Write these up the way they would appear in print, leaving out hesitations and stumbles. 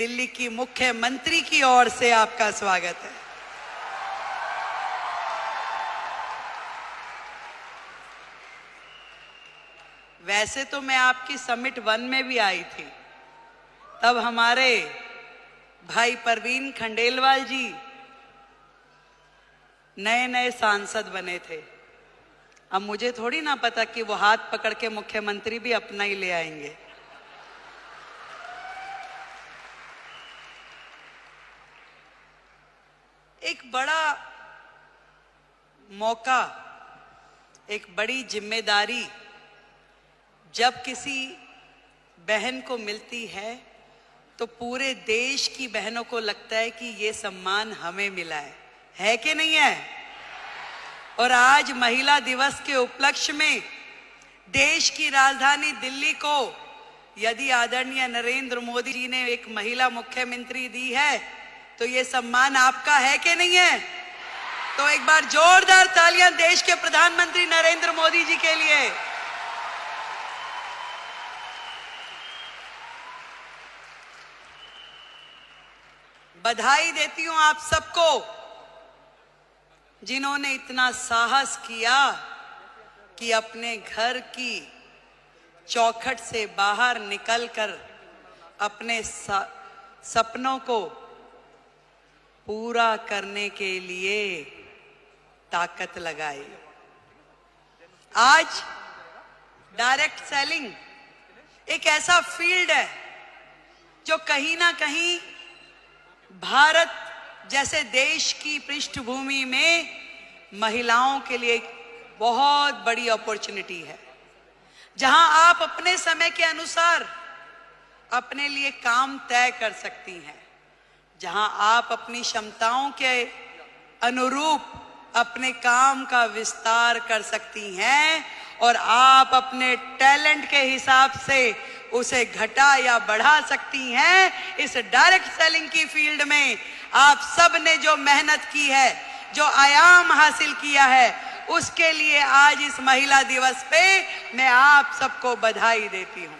दिल्ली की मुख्यमंत्री की ओर से आपका स्वागत है। वैसे तो मैं आपकी समिट 1 में भी आई थी, तब हमारे भाई परवीन खंडेलवाल जी नए नए सांसद बने थे। अब मुझे थोड़ी ना पता कि वो हाथ पकड़ के मुख्यमंत्री भी अपना ही ले आएंगे। एक बड़ा मौका, एक बड़ी जिम्मेदारी जब किसी बहन को मिलती है तो पूरे देश की बहनों को लगता है कि ये सम्मान हमें मिला है कि नहीं है? और आज महिला दिवस के उपलक्ष्य में देश की राजधानी दिल्ली को यदि आदरणीय नरेंद्र मोदी जी ने एक महिला मुख्यमंत्री दी है तो ये सम्मान आपका है कि नहीं है? तो एक बार जोरदार तालियां देश के प्रधानमंत्री नरेंद्र मोदी जी के लिए। बधाई देती हूं आप सबको जिन्होंने इतना साहस किया कि अपने घर की चौखट से बाहर निकलकर अपने सपनों को पूरा करने के लिए ताकत लगाई। आज डायरेक्ट सेलिंग एक ऐसा फील्ड है जो कहीं ना कहीं भारत जैसे देश की पृष्ठभूमि में महिलाओं के लिए एक बहुत बड़ी अपॉर्चुनिटी है, जहां आप अपने समय के अनुसार अपने लिए काम तय कर सकती हैं, जहां आप अपनी क्षमताओं के अनुरूप अपने काम का विस्तार कर सकती हैं और आप अपने टैलेंट के हिसाब से उसे घटा या बढ़ा सकती हैं। इस डायरेक्ट सेलिंग की फील्ड में आप सब ने जो मेहनत की है, जो आयाम हासिल किया है, उसके लिए आज इस महिला दिवस पे मैं आप सबको बधाई देती हूं।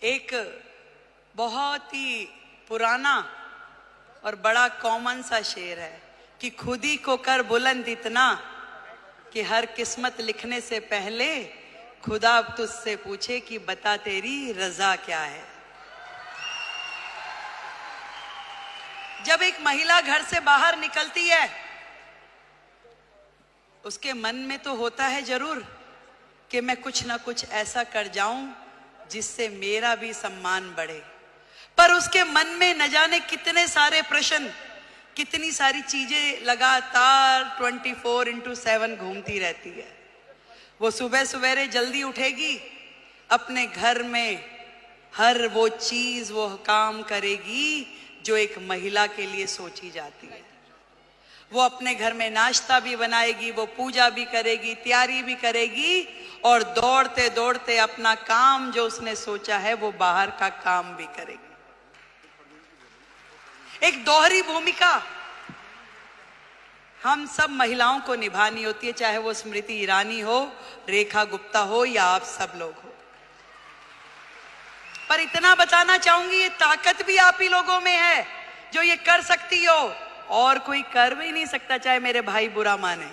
एक बहुत ही पुराना और बड़ा कॉमन सा शेर है कि खुद ही को कर बुलंद इतना कि हर किस्मत लिखने से पहले खुदा तुझसे पूछे कि बता तेरी रजा क्या है। जब एक महिला घर से बाहर निकलती है उसके मन में तो होता है जरूर कि मैं कुछ ना कुछ ऐसा कर जाऊं जिससे मेरा भी सम्मान बढ़े, पर उसके मन में न जाने कितने सारे प्रश्न, कितनी सारी चीजें लगातार 24/7 घूमती रहती है। वो सुबह सवेरे जल्दी उठेगी, अपने घर में हर वो चीज वो काम करेगी जो एक महिला के लिए सोची जाती है। वो अपने घर में नाश्ता भी बनाएगी, वो पूजा भी करेगी, तैयारी भी करेगी और दौड़ते दौड़ते अपना काम जो उसने सोचा है वो बाहर का काम भी करेगी। एक दोहरी भूमिका हम सब महिलाओं को निभानी होती है, चाहे वो स्मृति ईरानी हो, रेखा गुप्ता हो या आप सब लोग हो। पर इतना बताना चाहूंगी, ये ताकत भी आप ही लोगों में है जो ये कर सकती हो, और कोई कर भी नहीं सकता, चाहे मेरे भाई बुरा माने।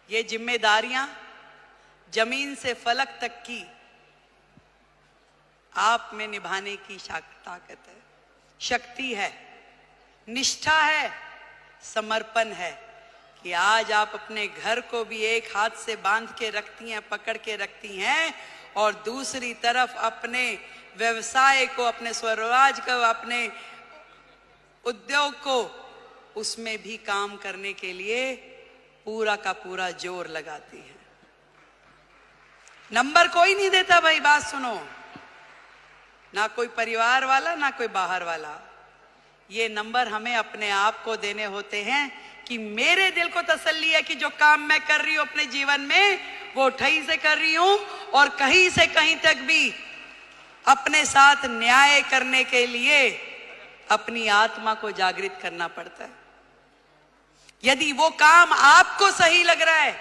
ये जिम्मेदारियां जमीन से फलक तक की आप में निभाने की ताकत है, शक्ति है, निष्ठा है, समर्पण है कि आज आप अपने घर को भी एक हाथ से बांध के रखती हैं, पकड़ के रखती हैं, और दूसरी तरफ अपने व्यवसाय को, अपने स्वरोजगार को, अपने उद्योग को, उसमें भी काम करने के लिए पूरा का पूरा जोर लगाती है। नंबर कोई नहीं देता भाई, बात सुनो, ना कोई परिवार वाला ना कोई बाहर वाला। ये नंबर हमें अपने आप को देने होते हैं कि मेरे दिल को तसल्ली है कि जो काम मैं कर रही हूं अपने जीवन में वो ठही से कर रही हूं और कहीं से कहीं तक भी अपने साथ न्याय करने के लिए अपनी आत्मा को जागृत करना पड़ता है। यदि वो काम आपको सही लग रहा है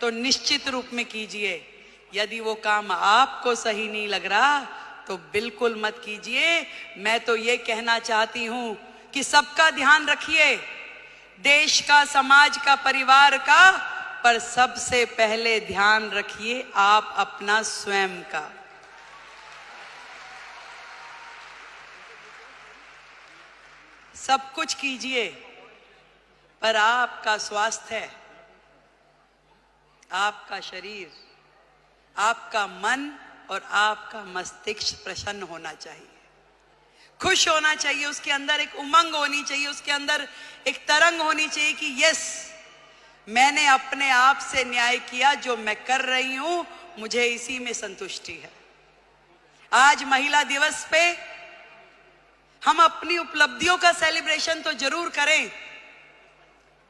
तो निश्चित रूप में कीजिए, यदि वो काम आपको सही नहीं लग रहा तो बिल्कुल मत कीजिए। मैं तो ये कहना चाहती हूं कि सबका ध्यान रखिए, देश का, समाज का, परिवार का, पर सबसे पहले ध्यान रखिए आप अपना स्वयं का। सब कुछ कीजिए पर आपका स्वास्थ्य, आपका शरीर, आपका मन और आपका मस्तिष्क प्रसन्न होना चाहिए, खुश होना चाहिए, उसके अंदर एक उमंग होनी चाहिए, उसके अंदर एक तरंग होनी चाहिए कि यस, मैंने अपने आप से न्याय किया, जो मैं कर रही हूं मुझे इसी में संतुष्टि है। आज महिला दिवस पे हम अपनी उपलब्धियों का सेलिब्रेशन तो जरूर करें,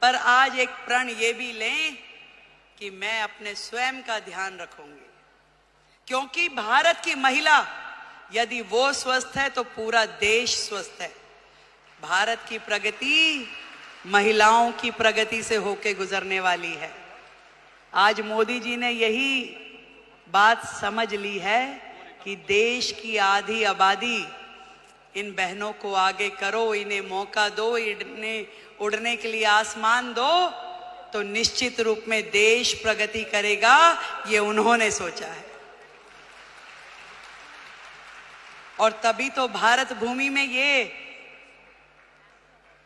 पर आज एक प्रण ये भी लें कि मैं अपने स्वयं का ध्यान रखूंगी, क्योंकि भारत की महिला यदि वो स्वस्थ है तो पूरा देश स्वस्थ है। भारत की प्रगति महिलाओं की प्रगति से होके गुजरने वाली है। आज मोदी जी ने यही बात समझ ली है कि देश की आधी आबादी, इन बहनों को आगे करो, इन्हें मौका दो, इन्हें उड़ने के लिए आसमान दो, तो निश्चित रूप में देश प्रगति करेगा। ये उन्होंने सोचा है और तभी तो भारत भूमि में ये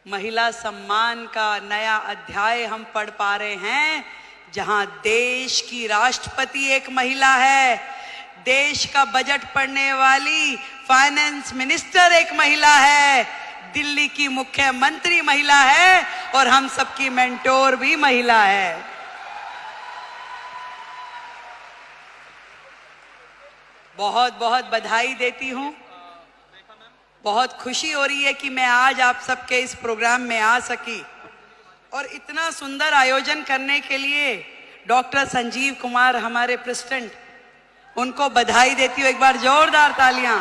महिला सम्मान का नया अध्याय हम पढ़ पा रहे हैं, जहां देश की राष्ट्रपति एक महिला है, देश का बजट पढ़ने वाली फाइनेंस मिनिस्टर एक महिला है, दिल्ली की मुख्यमंत्री महिला है और हम सबकी मेंटोर भी महिला है। बहुत बहुत बधाई देती हूं, बहुत खुशी हो रही है कि मैं आज आप सबके इस प्रोग्राम में आ सकी और इतना सुंदर आयोजन करने के लिए डॉक्टर संजीव कुमार हमारे प्रेसिडेंट, उनको बधाई देती हूँ। एक बार जोरदार तालियां।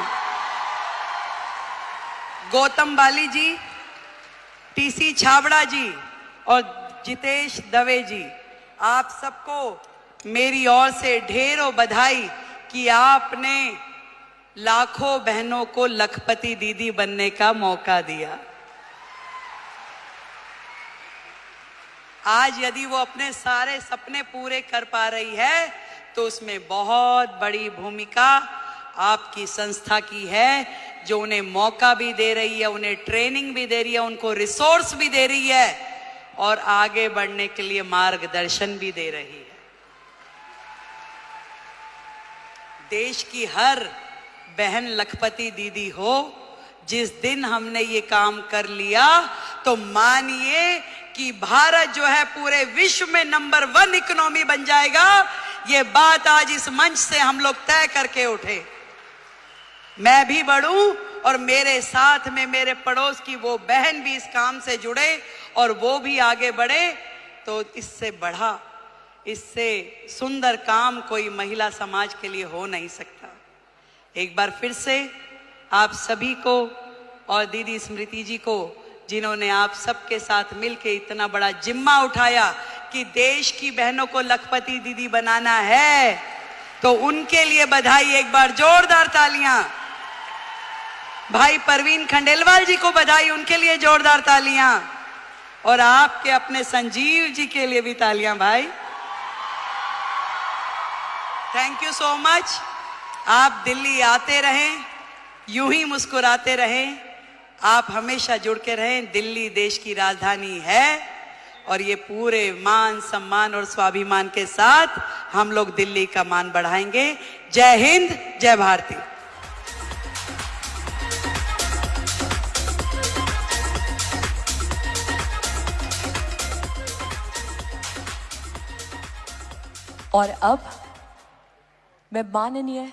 गौतम बाली जी, टीसी छाबड़ा जी और जितेश दवे जी, आप सबको मेरी ओर से ढेरों बधाई कि आपने लाखों बहनों को लखपति दीदी बनने का मौका दिया। आज यदि वो अपने सारे सपने पूरे कर पा रही है तो उसमें बहुत बड़ी भूमिका आपकी संस्था की है, जो उन्हें मौका भी दे रही है, उन्हें ट्रेनिंग भी दे रही है, उनको रिसोर्स भी दे रही है और आगे बढ़ने के लिए मार्गदर्शन भी दे रही है। देश की हर बहन लखपति दीदी हो। जिस दिन हमने ये काम कर लिया तो मानिए कि भारत जो है पूरे विश्व में नंबर 1 इकोनॉमी बन जाएगा। ये बात आज इस मंच से हम लोग तय करके उठे। मैं भी बढ़ूं और मेरे साथ में मेरे पड़ोस की वो बहन भी इस काम से जुड़े और वो भी आगे बढ़े, तो इससे बढ़ा, इससे सुंदर काम कोई महिला समाज के लिए हो नहीं सकता। एक बार फिर से आप सभी को और दीदी स्मृति जी को, जिन्होंने आप सबके साथ मिलकर इतना बड़ा जिम्मा उठाया कि देश की बहनों को लखपति दीदी बनाना है, तो उनके लिए बधाई। एक बार जोरदार तालियां। भाई परवीन खंडेलवाल जी को बधाई, उनके लिए जोरदार तालियां। और आपके अपने संजीव जी के लिए भी तालियां भाई। Thank you so much. आप दिल्ली आते रहें, यूं ही मुस्कुराते रहें, आप हमेशा जुड़ के रहें। दिल्ली देश की राजधानी है और ये पूरे मान सम्मान और स्वाभिमान के साथ हम लोग दिल्ली का मान बढ़ाएंगे। जय हिंद, जय भारती। और अब मैं माननीय